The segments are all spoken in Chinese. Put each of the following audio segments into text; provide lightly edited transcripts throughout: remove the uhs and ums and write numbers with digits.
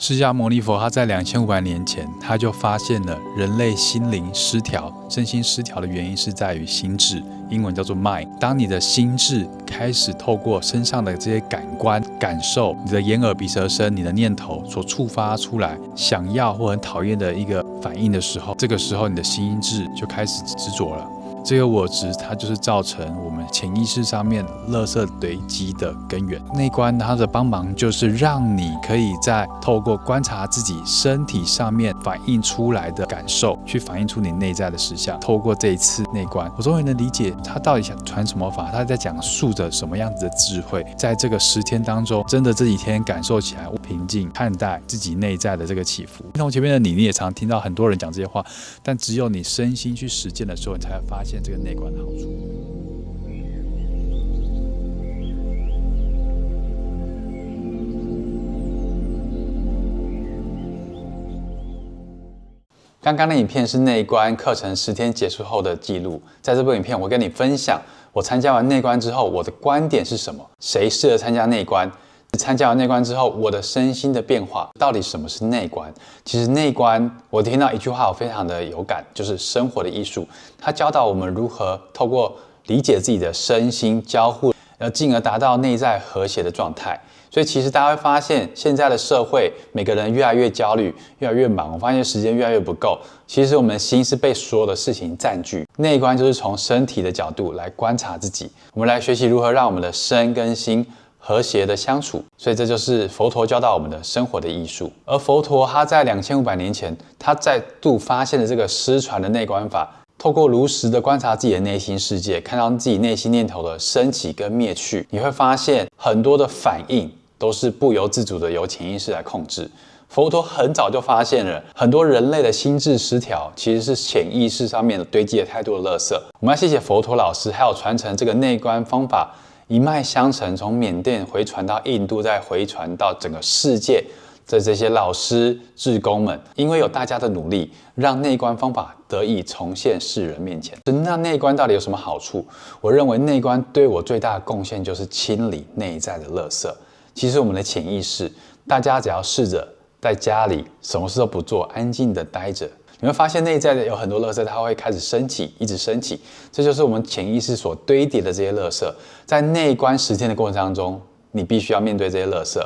释迦牟尼佛他在2500年前，他就发现了人类心灵失调、身心失调的原因是在于心智，英文叫做 mind。当你的心智开始透过身上的这些感官感受，你的眼耳鼻舌身，你的念头所触发出来想要或很讨厌的一个反应的时候，这个时候你的心智就开始执着了。这个我执，它就是造成我们潜意识上面垃圾堆积的根源。内观它的帮忙就是让你可以在透过观察自己身体上面反映出来的感受，去反映出你内在的实相。透过这一次内观，我终于能理解他到底想传什么法，他在讲述着什么样子的智慧。在这个10天当中，真的这几天感受起来平静，看待自己内在的这个起伏。从前面的你也常听到很多人讲这些话，但只有你身心去实践的时候，你才会发现这个内观的好处。刚刚的影片是内观课程10天结束后的记录。在这部影片，我跟你分享我参加完内观之后，我的观点是什么？谁适合参加内观？参加完内观之后，我的身心的变化，到底什么是内观？其实内观，我听到一句话，我非常的有感，就是生活的艺术。它教导我们如何透过理解自己的身心交互，进而达到内在和谐的状态。所以其实大家会发现，现在的社会，每个人越来越焦虑，越来越忙，我发现时间越来越不够。其实我们的心是被所有的事情占据。内观就是从身体的角度来观察自己，我们来学习如何让我们的身跟心和谐的相处。所以这就是佛陀教导我们的生活的艺术。而佛陀他在2500年前，他再度发现了这个失传的内观法，透过如实的观察自己的内心世界，看到自己内心念头的升起跟灭去，你会发现很多的反应都是不由自主的由潜意识来控制。佛陀很早就发现了很多人类的心智失调，其实是潜意识上面堆积了太多的垃圾。我们要谢谢佛陀老师，还有传承这个内观方法一脉相承，从缅甸回传到印度，再回传到整个世界的这些老师志工们，因为有大家的努力，让内观方法得以重现世人面前。那内观到底有什么好处？我认为内观对我最大的贡献就是清理内在的垃圾。其实我们的潜意识，大家只要试着在家里什么事都不做，安静的待着，你会发现内在的有很多垃圾，它会开始升起，一直升起。这就是我们潜意识所堆叠的这些垃圾。在内观10天的过程当中，你必须要面对这些垃圾。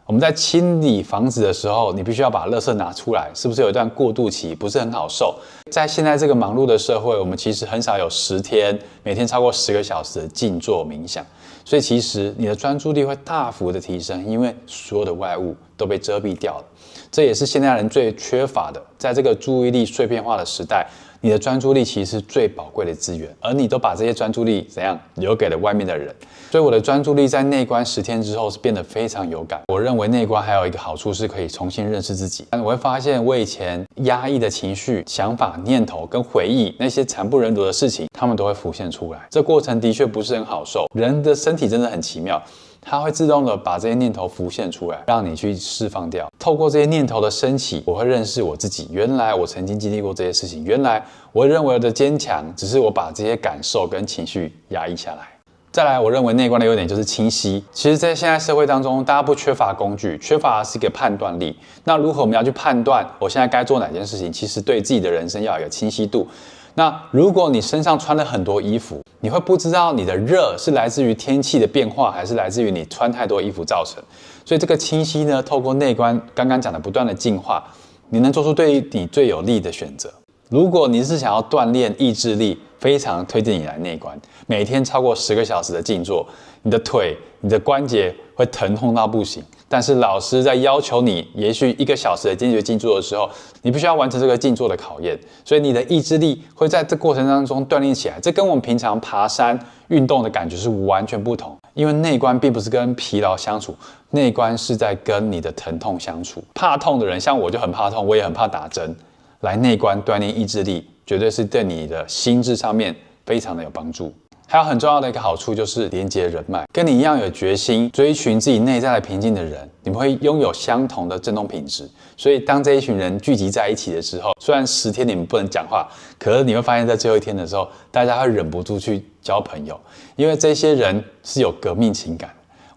我们在清理房子的时候，你必须要把垃圾拿出来，是不是有一段过渡期，不是很好受？在现在这个忙碌的社会，我们其实很少有10天，每天超过10个小时的静坐冥想。所以其实你的专注力会大幅的提升，因为所有的外物都被遮蔽掉了。这也是现代人最缺乏的。在这个注意力碎片化的时代，你的专注力其实是最宝贵的资源，而你都把这些专注力怎样留给了外面的人。所以我的专注力在内观10天之后是变得非常有感。我认为内观还有一个好处是可以重新认识自己。我会发现我以前压抑的情绪、想法、念头跟回忆，那些惨不忍睹的事情，他们都会浮现出来。这过程的确不是很好受。人的身体真的很奇妙，它会自动的把这些念头浮现出来，让你去释放掉。透过这些念头的升起，我会认识我自己。原来我曾经经历过这些事情，原来我认为我的坚强，只是我把这些感受跟情绪压抑下来。再来，我认为内观的优点就是清晰。其实在现在社会当中，大家不缺乏工具，缺乏的是一个判断力。那如何我们要去判断我现在该做哪件事情？其实对自己的人生要有一个清晰度。那如果你身上穿了很多衣服，你会不知道你的热是来自于天气的变化，还是来自于你穿太多衣服造成。所以这个清晰呢，透过内观刚刚讲的不断的进化，你能做出对你最有利的选择。如果你是想要锻炼意志力，非常推荐你来内观，每天超过10个小时的静坐，你的腿、你的关节会疼痛到不行。但是老师在要求你也许1个小时的坚决静坐的时候，你必须要完成这个静坐的考验，所以你的意志力会在这过程当中锻炼起来。这跟我们平常爬山运动的感觉是完全不同，因为内观并不是跟疲劳相处，内观是在跟你的疼痛相处。怕痛的人，像我就很怕痛，我也很怕打针，来内观锻炼意志力，绝对是对你的心智上面非常的有帮助。还有很重要的一个好处就是连结人脉，跟你一样有决心追寻自己内在的平静的人，你们会拥有相同的振动品质。所以当这一群人聚集在一起的时候，虽然10天你们不能讲话，可是你会发现在最后一天的时候，大家会忍不住去交朋友，因为这些人是有革命情感。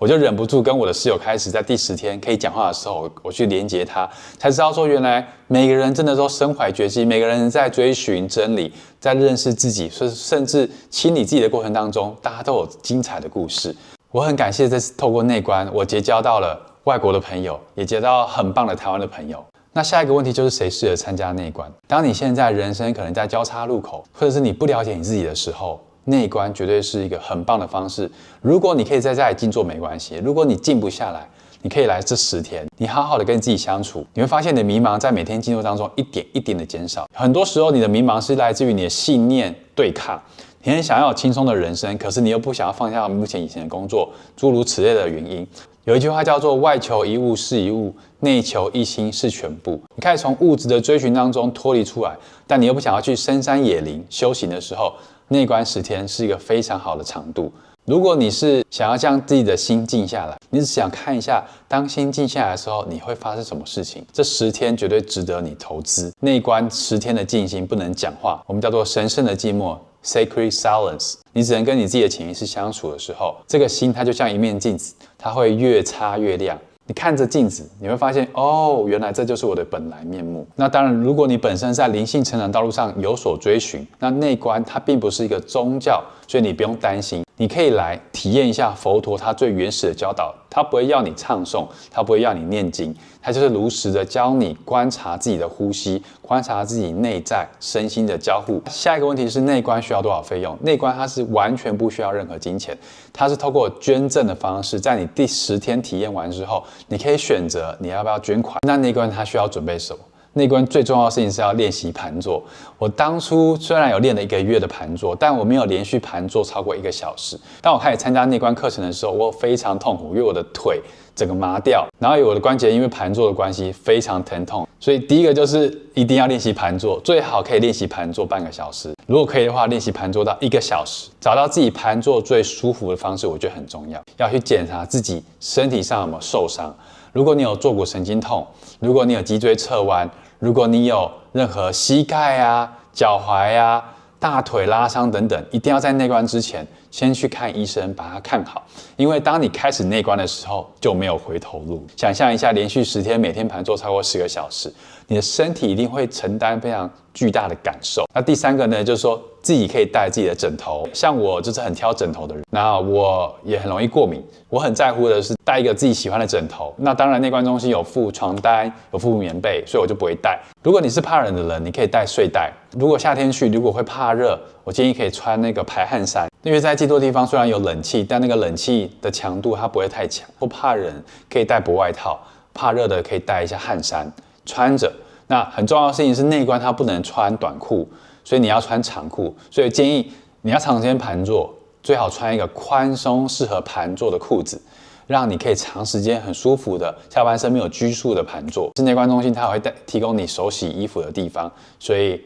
我就忍不住跟我的室友开始在第10天可以讲话的时候，我去连接他，才知道说原来每个人真的都身怀绝技，每个人在追寻真理，在认识自己，甚至清理自己的过程当中，大家都有精彩的故事。我很感谢这次透过内观，我结交到了外国的朋友，也结交到很棒的台湾的朋友。那下一个问题就是谁适合参加内观？当你现在人生可能在交叉路口，或者是你不了解你自己的时候，内观绝对是一个很棒的方式。如果你可以在家里静坐没关系，如果你静不下来，你可以来这10天，你好好的跟自己相处，你会发现你的迷茫在每天静坐当中一点一点的减少。很多时候你的迷茫是来自于你的信念对抗，你很想要有轻松的人生，可是你又不想要放下目前以前的工作，诸如此类的原因。有一句话叫做外求一物是一物，内求一心是全部。你可以从物质的追寻当中脱离出来，但你又不想要去深山野林修行的时候，内观10天是一个非常好的长度。如果你是想要将自己的心静下来，你只想看一下当心静下来的时候你会发生什么事情，这10天绝对值得你投资。内观10天的静心不能讲话，我们叫做神圣的寂寞 Sacred Silence， 你只能跟你自己的潜意识相处的时候，这个心它就像一面镜子，它会越擦越亮。你看着镜子，你会发现哦，原来这就是我的本来面目。那当然，如果你本身在灵性成长道路上有所追寻，那内观它并不是一个宗教，所以你不用担心。你可以来体验一下佛陀他最原始的教导，他不会要你唱诵，他不会要你念经，他就是如实的教你观察自己的呼吸，观察自己内在身心的交互。下一个问题是内观需要多少费用？内观它是完全不需要任何金钱，它是透过捐赠的方式，在你第10天体验完之后，你可以选择你要不要捐款。那内观它需要准备什么？内观最重要的事情是要练习盘坐。我当初虽然有练了1个月的盘坐，但我没有连续盘坐超过1个小时。当我开始参加内观课程的时候，我非常痛苦，因为我的腿整个麻掉，然后有我的关节因为盘坐的关系非常疼痛。所以第一个就是一定要练习盘坐，最好可以练习盘坐半个小时。如果可以的话，练习盘坐到1个小时，找到自己盘坐最舒服的方式，我觉得很重要。要去检查自己身体上有没有受伤。如果你有坐骨神经痛，如果你有脊椎侧弯，如果你有任何膝盖啊、脚踝啊、大腿拉伤等等，一定要在内观之前先去看医生，把它看好。因为当你开始内观的时候，就没有回头路。想象一下，连续10天每天盘坐超过10个小时，你的身体一定会承担非常巨大的感受。那第3个呢，就是说自己可以带自己的枕头。像我就是很挑枕头的人，那我也很容易过敏，我很在乎的是带一个自己喜欢的枕头。那当然内观中心有附床单，有附棉被，所以我就不会带。如果你是怕冷的人，你可以带睡袋。如果夏天去，如果会怕热，我建议可以穿那个排汗衫，因为在静坐地方虽然有冷气，但那个冷气的强度它不会太强。或怕冷可以带薄外套，怕热的可以带一下汗衫穿着。那很重要的事情是内观它不能穿短裤，所以你要穿长裤。所以建议你要长时间盘坐，最好穿一个宽松适合盘坐的裤子，让你可以长时间很舒服的下半身没有拘束的盘坐。内观中心它会提供你手洗衣服的地方，所以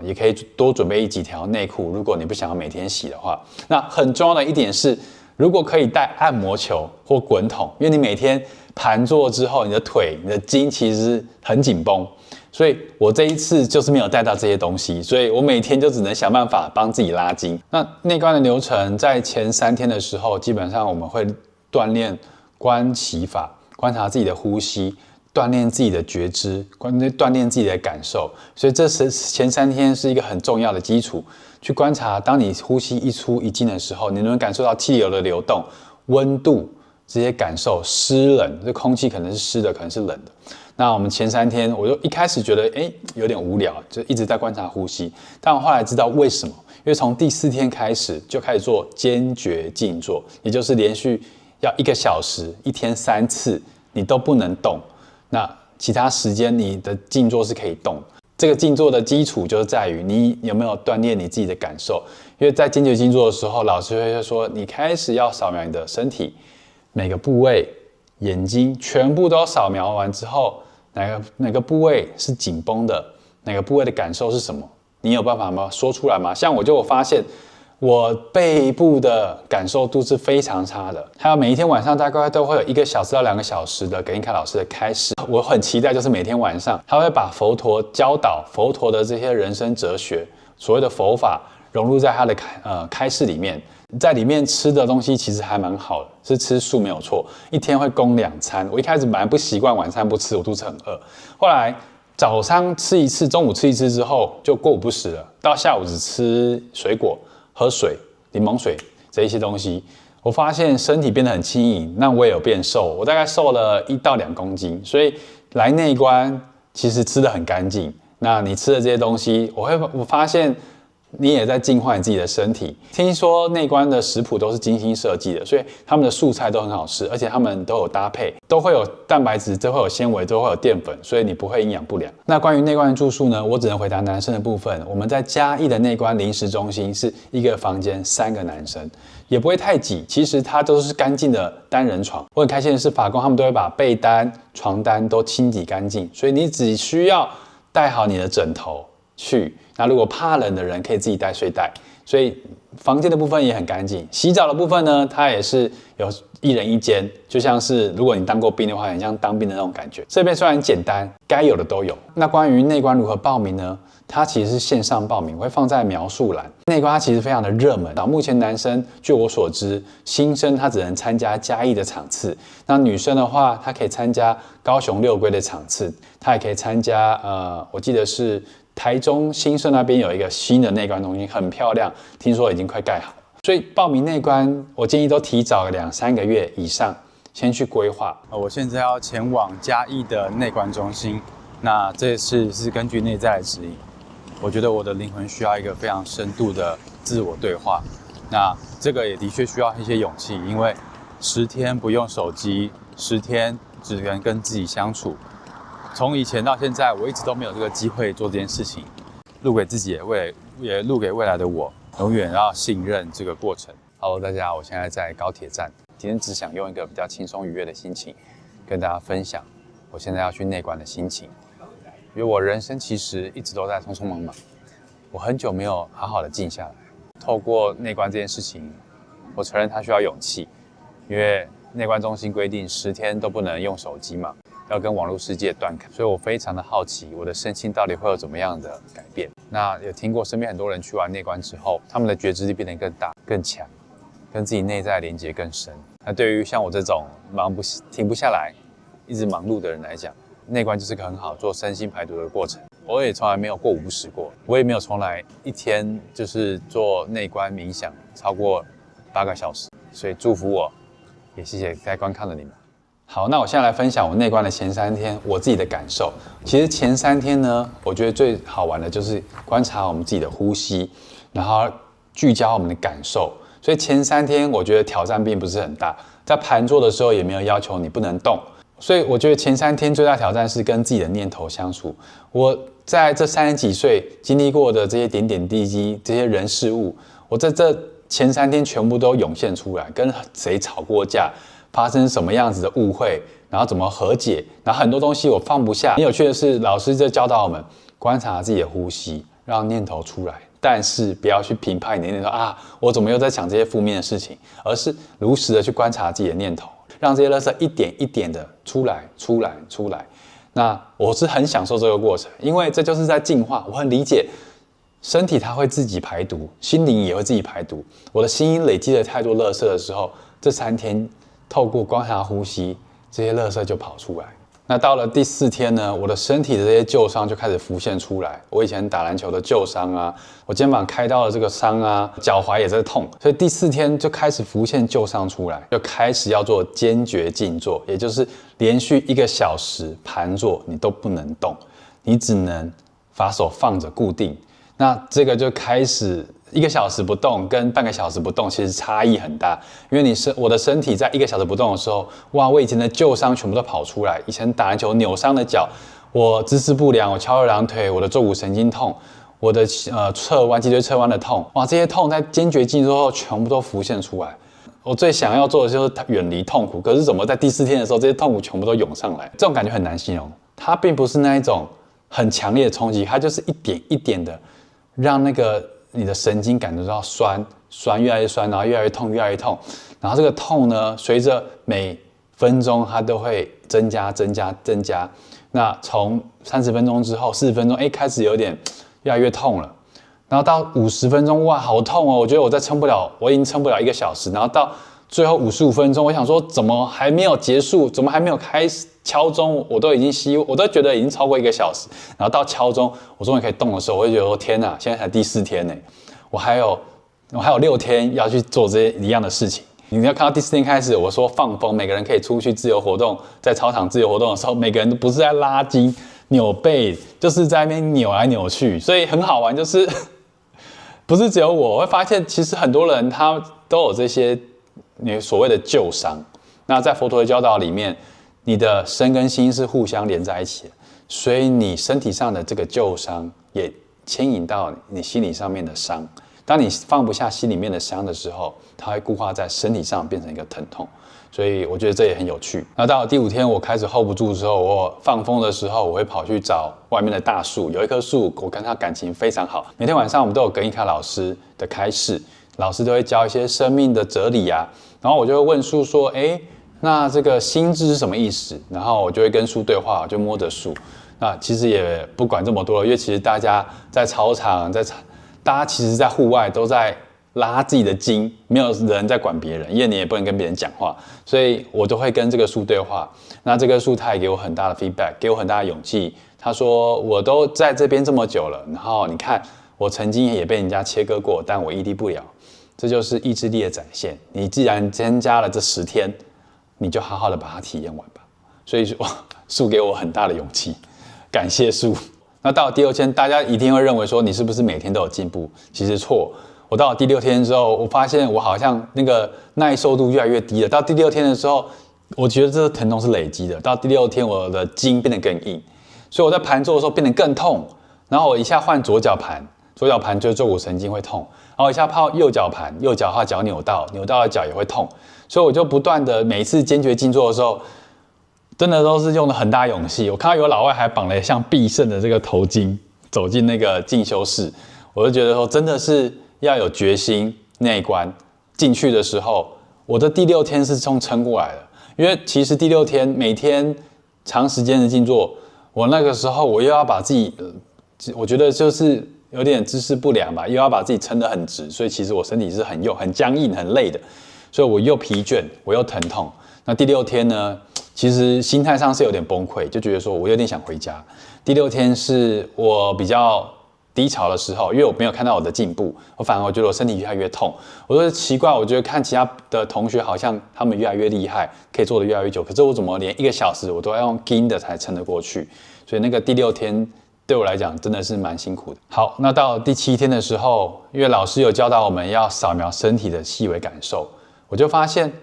也可以多准备几条内裤，如果你不想要每天洗的话。那很重要的一点是，如果可以带按摩球或滚筒，因为你每天盘坐之后，你的腿、你的筋其实很紧绷，所以我这一次就是没有带到这些东西，所以我每天就只能想办法帮自己拉筋。那内观的流程在前3天的时候，基本上我们会锻炼观息法，观察自己的呼吸，锻炼自己的觉知，锻炼自己的感受。所以这前3天是一个很重要的基础，去观察当你呼吸一出一进的时候，你能感受到气流的流动、温度这些感受，湿冷，这空气可能是湿的，可能是冷的。那我们前3天，我就一开始觉得有点无聊，就一直在观察呼吸。但我后来知道为什么，因为从第4天开始就开始做坚决静坐，也就是连续要1个小时，1天3次，你都不能动。那其他时间你的静坐是可以动的。这个静坐的基础就是在于你有没有锻炼你自己的感受。因为在坚决静坐的时候，老师会说你开始要扫描你的身体每个部位，眼睛全部都扫描完之后，哪个部位是紧绷的，哪个部位的感受是什么？你有办法吗？说出来吗？像我就发现我背部的感受度是非常差的。还有每一天晚上大概都会有1个小时到2个小时的葛印凯老师的开示，我很期待就是每天晚上他会把佛陀教导佛陀的这些人生哲学，所谓的佛法，融入在它的开市里面。在里面吃的东西其实还蛮好的，是吃素没有错，一天会供2餐。我一开始本来不习惯晚餐不吃，我肚子很饿。后来早上吃一次，中午吃一次之后就过午不食了，到下午只吃水果、喝水、柠檬水这一些东西。我发现身体变得很轻盈，那我也有变瘦，我大概瘦了1到2公斤。所以来内观其实吃得很干净。那你吃的这些东西，我发现你也在净化你自己的身体。听说内观的食谱都是精心设计的，所以他们的素菜都很好吃，而且他们都有搭配，都会有蛋白质，都会有纤维，都会有淀粉，所以你不会营养不良。那关于内观的住宿呢，我只能回答男生的部分。我们在嘉义的内观临时中心是一个房间3个男生，也不会太挤。其实它都是干净的单人床。我很开心的是，法工他们都会把被单、床单都清洗干净，所以你只需要带好你的枕头去。那如果怕冷的人可以自己带睡袋，所以房间的部分也很干净。洗澡的部分呢，它也是有1人1间，就像是如果你当过兵的话，很像当兵的那种感觉。这边虽然简单，该有的都有。那关于内观如何报名呢？它其实是线上报名，我会放在描述栏。内观它其实非常的热门，目前男生据我所知，新生他只能参加嘉义的场次，那女生的话，她可以参加高雄六龟的场次，她也可以参加我记得是台中新社那边有一个新的内观中心，很漂亮，听说已经快盖好了。所以报名内观，我建议都提早2、3个月以上先去规划。我现在要前往嘉义的内观中心，那这次是根据内在的指引。我觉得我的灵魂需要一个非常深度的自我对话，那这个也的确需要一些勇气，因为10天不用手机，10天只能跟自己相处。从以前到现在，我一直都没有这个机会做这件事情。录给自己也录给未来的我，永远要信任这个过程。Hello， 大家好，我现在在高铁站，今天只想用一个比较轻松愉悦的心情，跟大家分享我现在要去内观的心情。因为我人生其实一直都在匆匆忙忙，我很久没有好好的静下来。透过内观这件事情，我承认它需要勇气，因为内观中心规定10天都不能用手机嘛，要跟网络世界断开，所以我非常的好奇我的身心到底会有怎么样的改变。那有听过身边很多人去完内观之后，他们的觉知力变得更大、更强，跟自己内在连接更深。那对于像我这种停不下来、一直忙碌的人来讲，内观就是个很好做身心排毒的过程。我也从来没有过午不食过，我也没有从来一天就是做内观冥想超过8个小时。所以祝福我，也谢谢在观看的你们。好，那我现在来分享我内观的前3天我自己的感受。其实前3天呢，我觉得最好玩的就是观察我们自己的呼吸，然后聚焦我们的感受。所以前3天我觉得挑战并不是很大，在盘坐的时候也没有要求你不能动。所以我觉得前3天最大挑战是跟自己的念头相处。我在这30几岁经历过的这些点点滴滴，这些人事物，我在这前3天全部都涌现出来，跟谁吵过架，发生什么样子的误会，然后怎么和解，然后很多东西我放不下。很有趣的是，老师就教导我们观察自己的呼吸，让念头出来，但是不要去评判你的念头啊，我怎么又在想这些负面的事情，而是如实的去观察自己的念头，让这些垃圾一点一点的出来。那我是很享受这个过程，因为这就是在净化。我很理解身体它会自己排毒，心灵也会自己排毒。我的心灵累积了太多垃圾的时候，这3天透过观察呼吸，这些垃圾就跑出来。那到了第4天呢，我的身体的这些旧伤就开始浮现出来。我以前打篮球的旧伤啊，我肩膀开刀的这个伤啊，脚踝也在痛，所以第4天就开始浮现旧伤出来，就开始要做坚决静坐，也就是连续1个小时盘坐，你都不能动，你只能把手放着固定。那这个就开始1个小时不动跟半个小时不动其实差异很大，因为我的身体在1个小时不动的时候，哇，我以前的旧伤全部都跑出来。以前打篮球扭伤的脚，我姿势不良，我翘二郎腿，我的坐骨神经痛，我的脊椎侧弯的痛，哇，这些痛在坚决静坐后全部都浮现出来。我最想要做的就是远离痛苦，可是怎么在第4天的时候，这些痛苦全部都涌上来？这种感觉很难形容，它并不是那一种很强烈的冲击，它就是一点一点的让你的神经感觉到酸越来越酸，然后越来越痛，然后这个痛呢，随着每分钟它都会增加。那从30分钟之后，40分钟，开始有点越来越痛了。然后到50分钟，哇，好痛哦！我觉得我再撑不了，我已经撑不了1个小时。然后到最后55分钟，我想说怎么还没有结束，怎么还没有开始敲钟？我都觉得已经超过1个小时。然后到敲钟，我终于可以动的时候，我就觉得说天哪，现在才第4天呢，我还有6天要去做这些一样的事情。你要看到第4天开始，我说放风，每个人可以出去自由活动，在操场自由活动的时候，每个人都不是在拉筋、扭背，就是在那边扭来扭去，所以很好玩。就是不是只有我会发现，其实很多人他都有这些你所谓的旧伤。那在佛陀的教导里面，你的身跟心是互相连在一起的，所以你身体上的这个旧伤也牵引到你心理上面的伤。当你放不下心里面的伤的时候，它会固化在身体上，变成一个疼痛。所以我觉得这也很有趣。那到了第5天，我开始 hold 不住之后，我放风的时候，我会跑去找外面的大树。有一棵树，我跟他感情非常好。每天晚上我们都有跟一卡老师的开示，老师都会教一些生命的哲理啊。然后我就会问树说：“那这个心智是什么意思？”然后我就会跟树对话，我就摸着树。那其实也不管这么多了，因为其实大家在操场，大家其实在户外都在拉自己的筋，没有人在管别人，因为你也不能跟别人讲话，所以我都会跟这个树对话。那这个树它也给我很大的 feedback， 给我很大的勇气。他说我都在这边这么久了，然后你看我曾经也被人家切割过，但我屹立不了，这就是意志力的展现。你既然增加了这10天，你就好好的把它体验完吧。所以说树给我很大的勇气，感谢树。那到了第2天，大家一定会认为说你是不是每天都有进步？其实错。我到了第6天之后，我发现我好像那个耐受度越来越低了。到第6天的时候，我觉得这个疼痛是累积的。到第6天，我的筋变得更硬，所以我在盘坐的时候变得更痛。然后我一下换左脚盘，左脚盘就是坐骨神经会痛。然后一下泡右脚盘，右脚的话脚扭到的脚也会痛。所以我就不断的每一次坚决静坐的时候，真的都是用了很大勇气。我看到有老外还绑了像必胜的这个头巾，走进那个进修室，我就觉得说真的是要有决心。那一关进去的时候，我的第6天是撑过来的。因为其实第6天每天长时间的静坐，我那个时候我又要把自己，我觉得就是有点姿势不良吧，又要把自己撑得很直，所以其实我身体是很僵硬、很累的，所以我又疲倦，我又疼痛。那第6天呢？其实心态上是有点崩溃，就觉得说我有点想回家。第6天是我比较低潮的时候，因为我没有看到我的进步，我反而我觉得我身体越来越痛。我说奇怪，我觉得看其他的同学好像他们越来越厉害，可以做得越来越久，可是我怎么连1个小时我都要用筋的才撑得过去？所以那个第6天对我来讲真的是蛮辛苦的。好，那到第7天的时候，因为老师有教导我们要扫描身体的细微感受，我就发现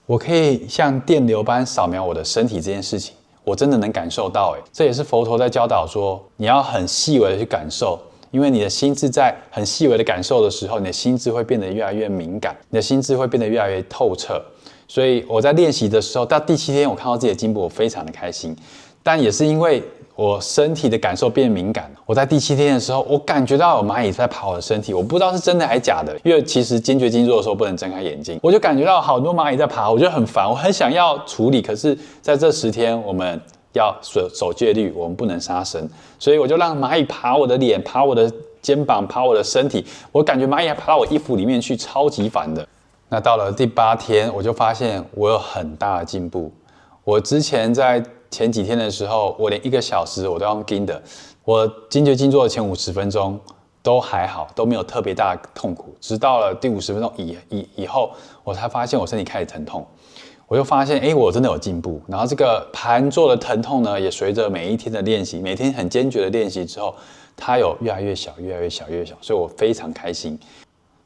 我可以像电流般扫描我的身体这件事情，我真的能感受到。这也是佛陀在教导说，你要很细微的去感受，因为你的心智在很细微的感受的时候，你的心智会变得越来越敏感，你的心智会变得越来越透彻。所以我在练习的时候，到第7天我看到自己的进步，我非常的开心。但也是因为我身体的感受变敏感，我在第7天的时候，我感觉到有蚂蚁在爬我的身体，我不知道是真的还是假的，因为其实坚决静坐的时候不能睁开眼睛，我就感觉到好多蚂蚁在爬，我觉得很烦，我很想要处理，可是在这10天我们要守戒律，我们不能杀生，所以我就让蚂蚁爬我的脸，爬我的肩膀，爬我的身体，我感觉蚂蚁还爬到我衣服里面去，超级烦的。那到了第8天，我就发现我有很大的进步。我之前在前几天的时候，我连1个小时我都用盯的，我坚决静坐的前50分钟都还好，都没有特别大的痛苦。直到了第50分钟以后，我才发现我身体开始疼痛。我就发现，我真的有进步。然后这个盘坐的疼痛呢，也随着每一天的练习，每天很坚决的练习之后，它有越来越小，越来越小，越来越小，所以我非常开心。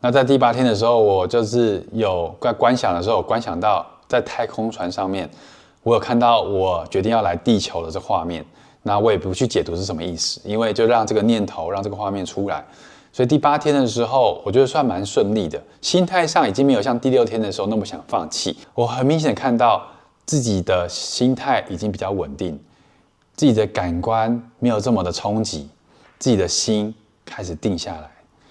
那在第8天的时候，我就是有在观想的时候，观想到在太空船上面，我有看到我决定要来地球的这画面。那我也不去解读是什么意思，因为就让这个念头，让这个画面出来。所以第8天的时候，我觉得算蛮顺利的，心态上已经没有像第6天的时候那么想放弃。我很明显看到自己的心态已经比较稳定，自己的感官没有这么的冲击，自己的心开始定下来。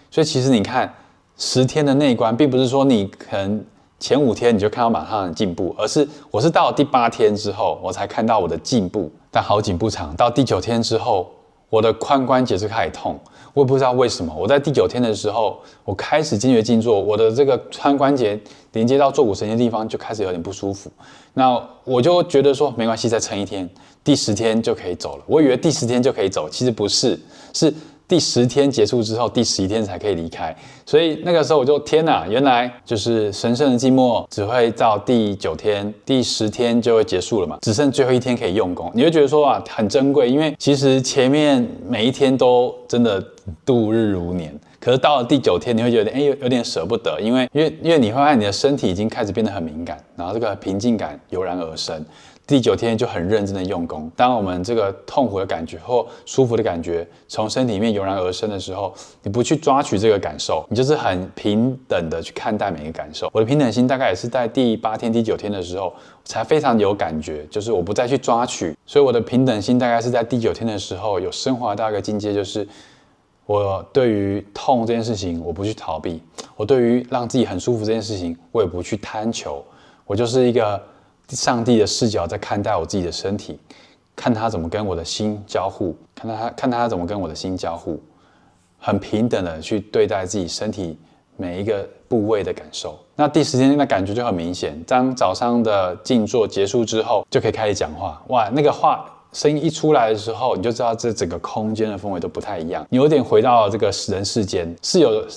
所以其实你看10天的内观，并不是说你可能前5天你就看到马上的进步，而是我是到了第8天之后，我才看到我的进步。但好景不长，到第9天之后，我的髋关节就开始痛。我也不知道为什么，我在第9天的时候，我开始坚决静坐，我的这个髋关节连接到坐骨神经的地方就开始有点不舒服。那我就觉得说没关系，再撑1天，第10天就可以走了。我以为第10天就可以走，其实不是，是第10天结束之后，第11天才可以离开。所以那个时候我就天哪，原来就是神圣的寂寞只会到第9天，第10天就会结束了嘛，只剩最后1天可以用功。你会觉得说啊，很珍贵，因为其实前面每一天都真的度日如年。可是到了第9天，你会觉得有点舍不得，因为你会发现你的身体已经开始变得很敏感，然后这个平静感油然而生。第9天就很认真的用功。当我们这个痛苦的感觉或舒服的感觉从身体里面油然而生的时候，你不去抓取这个感受，你就是很平等的去看待每一个感受。我的平等心大概也是在第8天、第9天的时候才非常有感觉，就是我不再去抓取，所以我的平等心大概是在第9天的时候有升华到一个境界，就是我对于痛这件事情我不去逃避，我对于让自己很舒服这件事情我也不去贪求，我就是一个上帝的视角在看待我自己的身体，看他怎么跟我的心交互，看他怎么跟我的心交互，很平等的去对待自己身体每一个部位的感受。那第10天的感觉就很明显，当早上的静坐结束之后，就可以开始讲话。哇，那个话声音一出来的时候，你就知道这整个空间的氛围都不太一样。你有点回到这个人世间，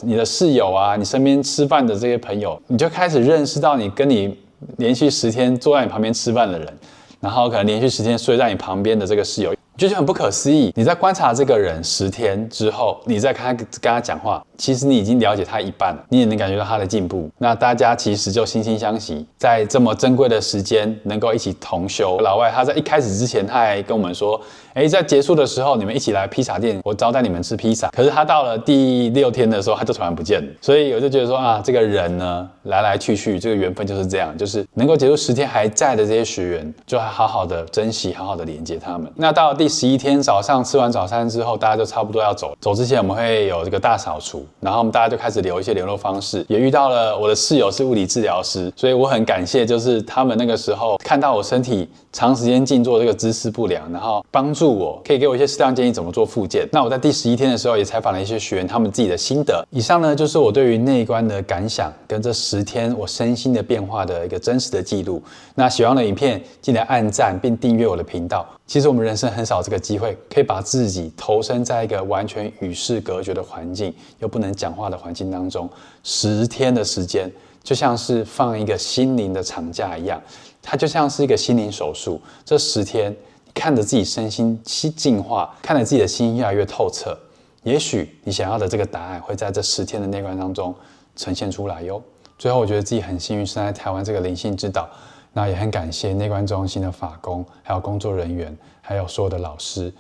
你的室友啊，你身边吃饭的这些朋友，你就开始认识到你跟你连续10天坐在你旁边吃饭的人，然后可能连续10天睡在你旁边的这个室友，就是很不可思议。你在观察这个人10天之后，你再跟他讲话，其实你已经了解他一半了，你也能感觉到他的进步。那大家其实就惺惺相惜，在这么珍贵的时间能够一起同修。老外他在一开始之前他还跟我们说，在结束的时候你们一起来披萨店，我招待你们吃披萨。可是他到了第6天的时候，他就突然不见了。所以我就觉得说啊，这个人呢来来去去，这个缘分就是这样，就是能够结束10天还在的这些学员，就好好的珍惜，好好的连接他们。那到了第11天早上吃完早餐之后，大家就差不多要走。走之前我们会有这个大扫除，然后我们大家就开始留一些联络方式。也遇到了我的室友是物理治疗师，所以我很感谢，就是他们那个时候看到我身体长时间静坐这个姿势不良，然后帮助我，可以给我一些适当建议怎么做复健。那我在第11天的时候也采访了一些学员，他们自己的心得。以上呢就是我对于内观的感想，跟这10天我身心的变化的一个真实的记录。那喜欢的影片记得按赞并订阅我的频道。其实我们人生很少这个机会，可以把自己投身在一个完全与世隔绝的环境，又不能讲话的环境当中，10天的时间，就像是放一个心灵的长假一样，它就像是一个心灵手术。这10天，你看着自己身心进化，看着自己的心越来越透彻，也许你想要的这个答案会在这10天的内观当中呈现出来哟。最后，我觉得自己很幸运生在台湾这个灵性之岛。那也很感谢内观中心的法工，还有工作人员，还有所有的老师，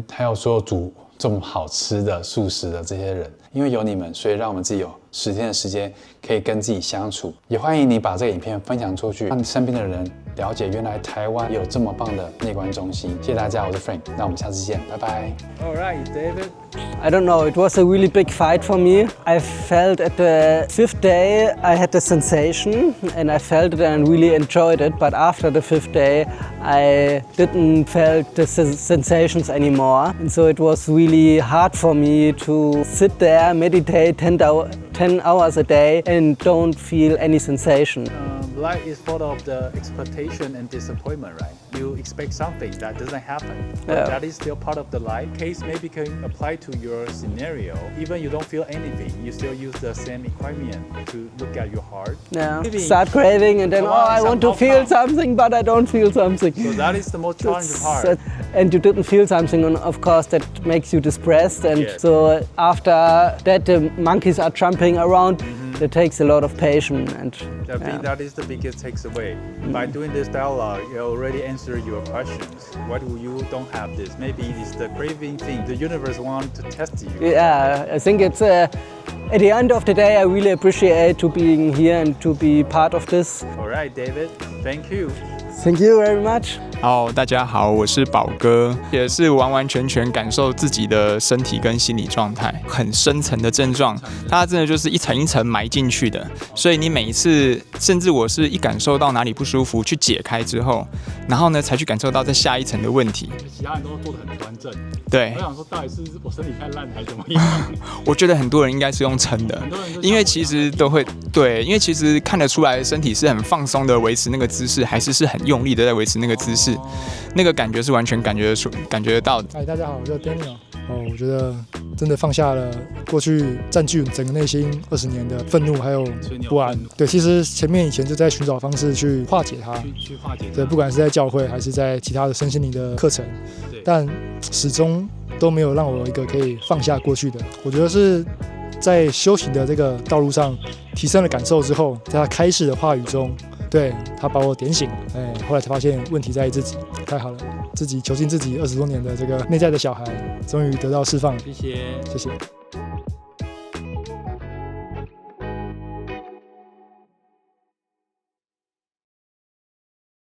还有所有煮这么好吃的素食的这些人，因为有你们，所以让我们自己有10天的时间可以跟自己相处。也欢迎你把这个影片分享出去，让你身边的人了解原来台湾也有这么棒的内观中心。谢谢大家，我是 Frank， 那我们下次见，拜拜。All right, David. I don't know, it was a really big fight for me. I felt at the 5th day I had the sensation and I felt it and really enjoyed it, but after the 5th day I didn't felt the sensations anymore. And so it was really hard for me to sit there, meditate 10 hours a day and don't feel any sensation. Life is full of the expectation and disappointment, right? You expect something that doesn't happen, but that is still part of the life. Case maybe can apply to your scenario. Even you don't feel anything, you still use the same equipment to look at your heart. Yeah. Start craving and then, I want to feel something, but I don't feel something. So that is the most challenging part. And you didn't feel something, and of course that makes you depressed. And so after that, the monkeys are jumping around. It takes a lot of patience. And I think that is the biggest takeaway. By doing this dialogue, you already answer your questions. What do you don't have this? Maybe it's the craving thing. The universe wants to test you. Yeah, I think it's at the end of the day, I really appreciate to being here and to be part of this. All right, David. Thank you. Thank you very much. 大家好，我是宝哥，也是完完全全感受自己的身体跟心理状态，很深层的症状，它真的就是一层一层埋进去的，所以你每一次，甚至我是一感受到哪里不舒服，去解开之后，然后呢才去感受到在下一层的问题。其他人都做得很端正，对，我想说到底是我身体太烂还是怎么样？我觉得很多人应该是用撑的，因为其实都会对，因为其实看得出来身体是很放松的维持那个姿势，还是很用力的在维持那个姿势，那个感觉是完全感觉得到的。嗨，大家好，我叫 Daniel。我觉得真的放下了过去占据整个内心20年的愤怒还有不安。对，其实以前就在寻找方式去化解它，去化解它。对，不管是在教会还是在其他的身心灵的课程，但始终都没有让我一个可以放下过去的。我觉得是在修行的这个道路上提升了感受之后，在他开示的话语中，对他把我点醒，后来才发现问题在于自己，太好了，自己囚禁自己20多年的这个内在的小孩，终于得到释放。谢谢。谢谢。